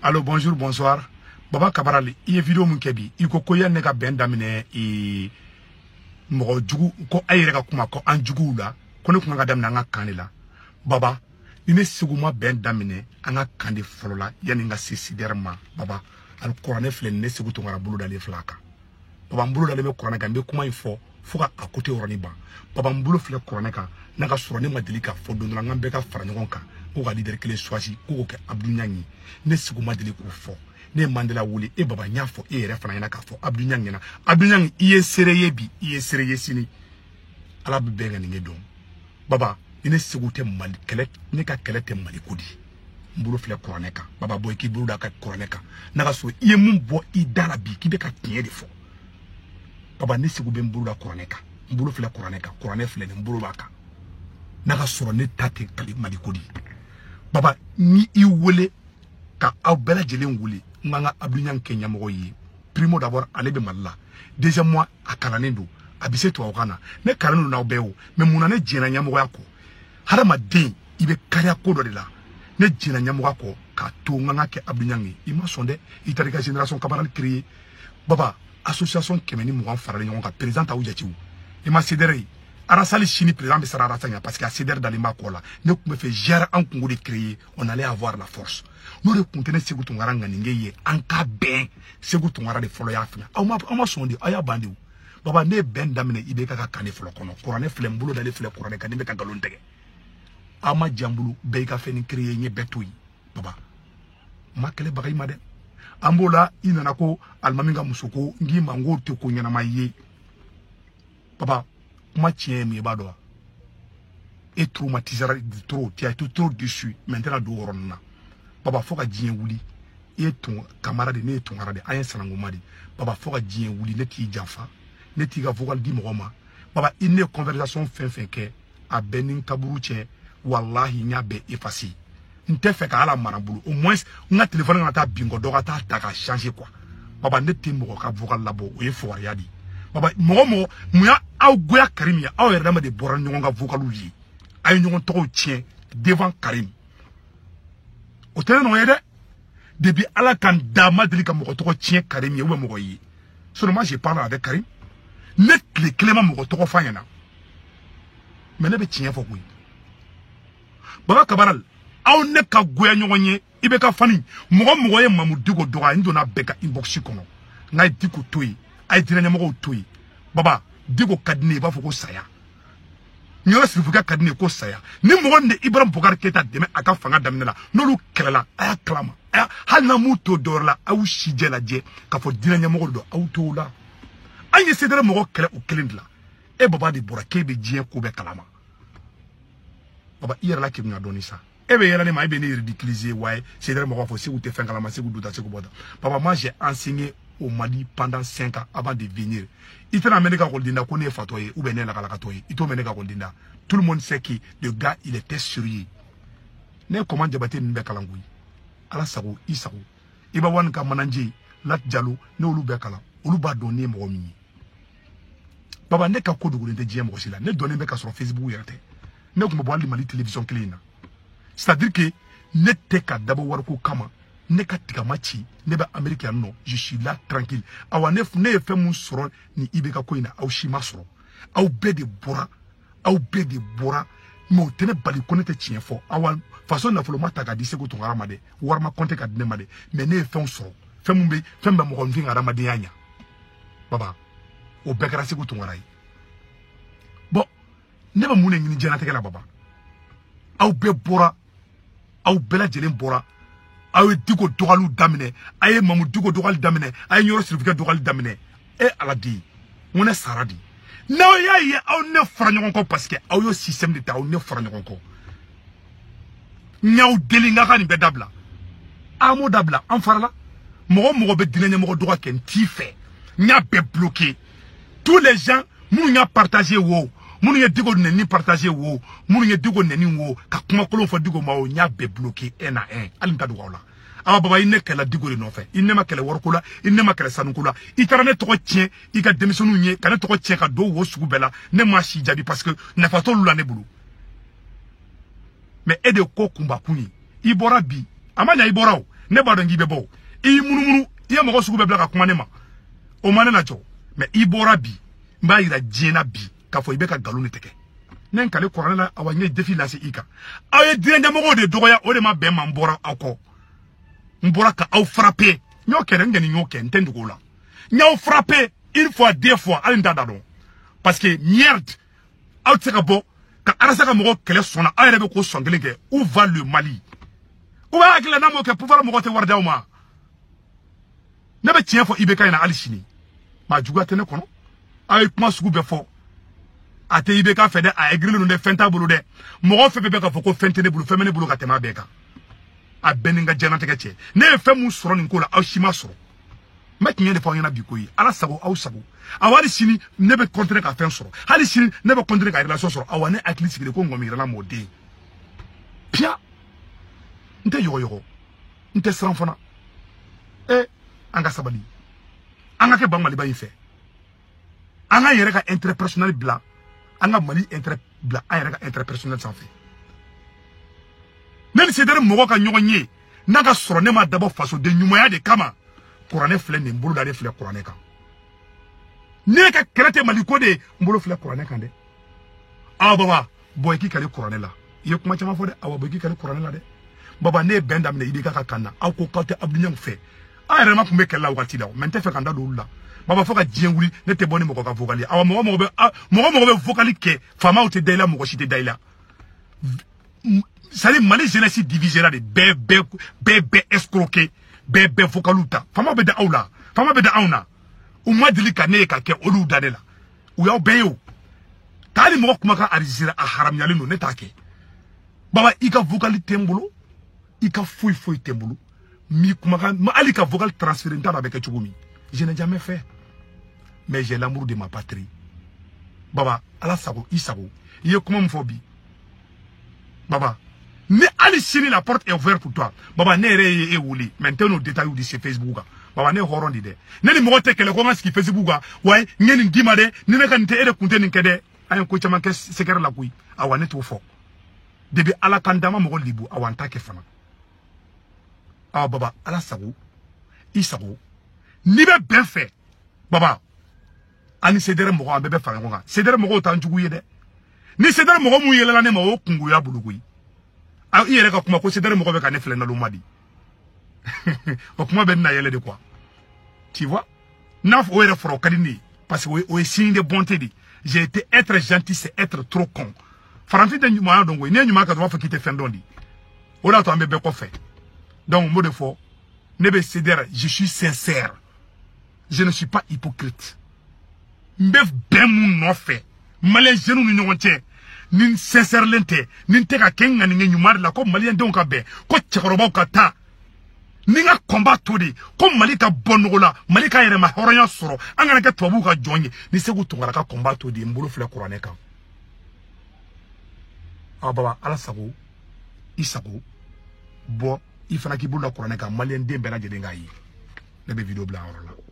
Allô, bonjour, bonsoir. Baba Kabarali, il y a une vidéo qui il ko koya nega ben damine e mo jugu ko ayira kuma ko anjugu la ko ne kuma ga damina nga kanela. Baba, ine siguma ben damine anga kande folola yani nga sisiderma baba al Qur'an fle ne sigu to ngara bulu dale flaka. Baba mbulu dale me Qur'an ga be kuma info fuka akote orani ba. Baba mbulu fle Qur'an ka naga surani madilika fo do nga be ka fara ngon ka ko ga leader kele choisi ko ke Abdou Nyangi ne siguma dili ko fo. Ne Mandela wuli e baba nyafo e refana yana ka fo Abdou Nyangi na Abdou Nyangi iye sereye bi iye sereye sini ala be benga ni ngedom baba ine sigute mali kele ne ka kele te mali kudi mbulu fle Qur'aneka baba boy ki bulu da ka Qur'aneka naga so iye mum bo i dara bi ki be ka tiye de fo baba ne sigu be mbulu da Qur'aneka mbulu fle Qur'aneka Qur'ane fle ne mbulu baka naga so ne tate kali mali kudi baba ni I wole ka aw bela jelen wuli nganga Abdou Nyangi Kenya mo yi primo d'abord ale be malla deuxième mois akarane do abise to wakana ne karanu na obewo me munane jena nyamo yako harama den ibe karya kodo de la ne jena nyamo yako ka to nganga ke Abdou Nyangi ima sonde itarika génération kabaral créé baba association kemeni mo wan farale ngonga président a ujachiu ima cédéré arasali chini président be sara rasanya parce que a cédéré dans les makola ne me fait gérer en Congo de créer on allait avoir la force nous de contenir Sékou Toungara ngangeye anka ben Sékou Toungara de folo ya fina ama sondi aya bandi baba ne ben damine ibe ka kane folo kono Qur'an fle mbulo dale fle Qur'an ka nimbe ka galon tege ama jambulu be ka feni créer nye betoyi baba makele bagay made ambola inana ko almaminga musoko ngi mango te ko nyana maye baba ma tien mi bado et traumatisé trop tu as été trop déçu maintenant do oronna baba foka djien wuli et ton camarade ne ton arade ayen sanango madi baba foka djien wuli ne ti jafa ne ti ga vocal di moma baba une conversation fin ke a benin kaburu che wallahi nya be effacer nte fe ka ala marabulu au moins nga téléphone nga ta bingo do ta ka changer quoi baba ne ti mo ka vocal labo o e fo yadi baba mo muya aw goya Karim ya aw yerdama de boran ngonga vocalu yi ay ngon to tien devant Karim o tene no yede depuis ala kan dama delika mo to tien Karim ya we mo yi seulement je parle avec Karim net les clément mo to fa yana mais ne be tien fo ko baba kabaral aw ne ka goya ngonye ibe ka fani mo ye Mamoudou go doga ndona beka inbox kono ngai diko toyi ay dina mo toyi baba digo kadine ba foko saya nyoro sirifuka kadine ko saya ni mo ne Ibrahim Boubacar Keita deme aka fanga damnela nolu klela aya klama aya halna muto dorla aw shijela je ka fo dina nyamo do aw to la anye sedere mo kele o kelindla e baba di borake be je ko be kalama baba ira la kimna doni sa e be yela ne ma be ne ridiculiser ouais sedere mo fo si ou te fin kalama se gudu ta se ko boda papa moi j'ai enseigné au Mali pendant 5 ans avant de venir. Il était en Amérique Goldinda, qu'on est fatoyé, ou bien la Galakatoye. Il était en Amérique Goldinda. Tout le monde sait que le gars, il était sérieux. Ne comment débattre une bekalangui. Ala sago, isago. Iba wan ka mananje, lat jalo, ne olu bekala. Olu ba donner mo mi. Baba ne ka ko de golinde diem rosila. Ne donner beka sur Facebook yerte. Ne ko mo boali Mali télévision clean. C'est-à-dire que ne te ka dabo warko kama. Ne ka tiga machi ne ba américain non je suis là tranquille awa ne fait mon soro ni ibeka ko ina aw shima soro aw be de bora mo tene bali konete tien fo awa façon na folo mata ka di Sékou Toungara made war ma konte ka dine made mais ne fait on soro fait mumbe fait ba mo konvinga ramade yanya baba o bekara Sékou Toungara bon ne ba mune ngini jena tekela baba aw be bora aw bela jelen bora awe diko dogalu damine aye Mamoudou go dogal damine aye nyoro sirifika dogal damine e aladi on est saradi na ya ye aw ne franyon ko parce que aw yo système de ta aw ne franyon ko nyaw delinga kan be dabla amo dabla en farala mo be dinenya mo doga ken ti fait nya be bloqué tous les gens munu nya partager wo munu ye digo neni partager wo munu ye digo neni wo ka kuma kolon fo digo ma o nya be bloqué un à un alinta do wala ah baba ine kala digo le no fait ine ma kala workula ine ma kala sanukula itarane to tien i ka demisonu nye kana to tien ka do wo sugu bela ne ma shi jabi parce que na fato lula ne bulu mais ede ko kumba kuni ibora bi amanya ibora o ne ba don gibe bo I munumunu iya mo sugu be bla ka kuma ne ma o mane na jo mais I bora bi mba ira jena bi ka fo ibe ka galu ne teke nen kale Qur'an la awanye defi la se ika aye dirende mo de dogoya o de ma be ma mbora akọ mbora ka au frapper nyoke ngeni nyoke ntendu ko la nyaw frapper une fois deux fois ali ndada don parce que merde au tseka bo ka arasa ka mo kele sona ayere be ko songele ke où va le Mali où va akile na mo ke pouvoir mo te warda uma ne be tien fo ibe kay na ali shini ma juga tene kono ay kuma sugu be fo ate ibe ka fede a egrilu no de fenta bulu de mo fe be ka fo ko fentene bulu femene bulu ka tema be ka a beninga janate ke che ne fe mu soro ni ko la awshima soro matinye de fa yana bikoyi ala sago aw sago awari sini ne be contre ka fen soro hali sini ne be contre ka relation soro awane akili sigide ko ngomi rala mode pia nte yoyo nte sanfona anga sabali anga ke bangmali ba yife anga yere ka intérêt personnel bla anga mali intérêt bla ayere ka intérêt personnel sans fait même c'est der mo ka nyonye naga soro ne ma dabo faso de nyumaya de kama Qur'an flè ne mbulu dale flè Qur'an kan ne ka kerete maliko de mbulu flè Qur'an kan de baba boy ki kale Qur'an la ye kuma chama fo de boy ki kale Qur'an la de baba ne benda mne ibe ka kanna aw ko kawte abdunyan fe ayere ma kumbe kella wakati da men te fe kanda do la baba fo ka jien wuri ne te boni mo ko ka vocali mo be vocali ke fama o te daila mo ko shite daila sali mali jeunesse divisé là de bébé escroqué bébé vocaluta fama be da aula fama be da auna umma dilika ne ka ke olu danela u yaw beyo tali mo kuma ka arizira a haram yali no ne take baba ika vocal tembulu ika foi tembulu mi kuma ka ma ali ka vocal transférer ndana avec chugumi je n'ai jamais fait mais j'ai l'amour de ma patrie baba ala sago isago ye kuma mfobi baba mais allez sini la porte est ouverte pour toi baba ne re e wuli maintenant détail du sur Facebook baba ne horon di de ne ni mo te kele ko ngaski Facebook way ngeni ndima de ni ne kan te ere kunte ni kede ay ko chama ke sekere la kuy awane to fo debi ala kandama mo libu awanta ke fana baba ala sago isago ni be ben fait baba ani sedere mo ko be fa ngo sedere mo ko tan jugu yede ni sedere mo ko mu yele la ne ma o kungu ya buluguyi yere ka kuma ko sedere mo ko be ka ne fele na lo madi o kuma be na yele de quoi tu vois naf o yere foro kadini parce que o est signe de bonté di j'ai été être gentil c'est être trop con faranti de nyuma don we ne nyuma ka do fa kite fendon di o la to ambe be ko fait donc mo de fo ne be sedere je suis sincère je ne suis pas hypocrite mbef ben mu no fait malais jeune nu nyonche nin sincère lente nin te ka kenga ni nyumar la ko malien don ka be ko chekoroba ka ta ninga combat to de ko malika bonola malika yere ma horonya soro angana ke tobu ka jonye ni segu tongara ka combat to de mbulu fle Qur'an kan baba ala sago isago bo ifana ki bulu Qur'an kan malien dembe na jede ngai ne be video bla la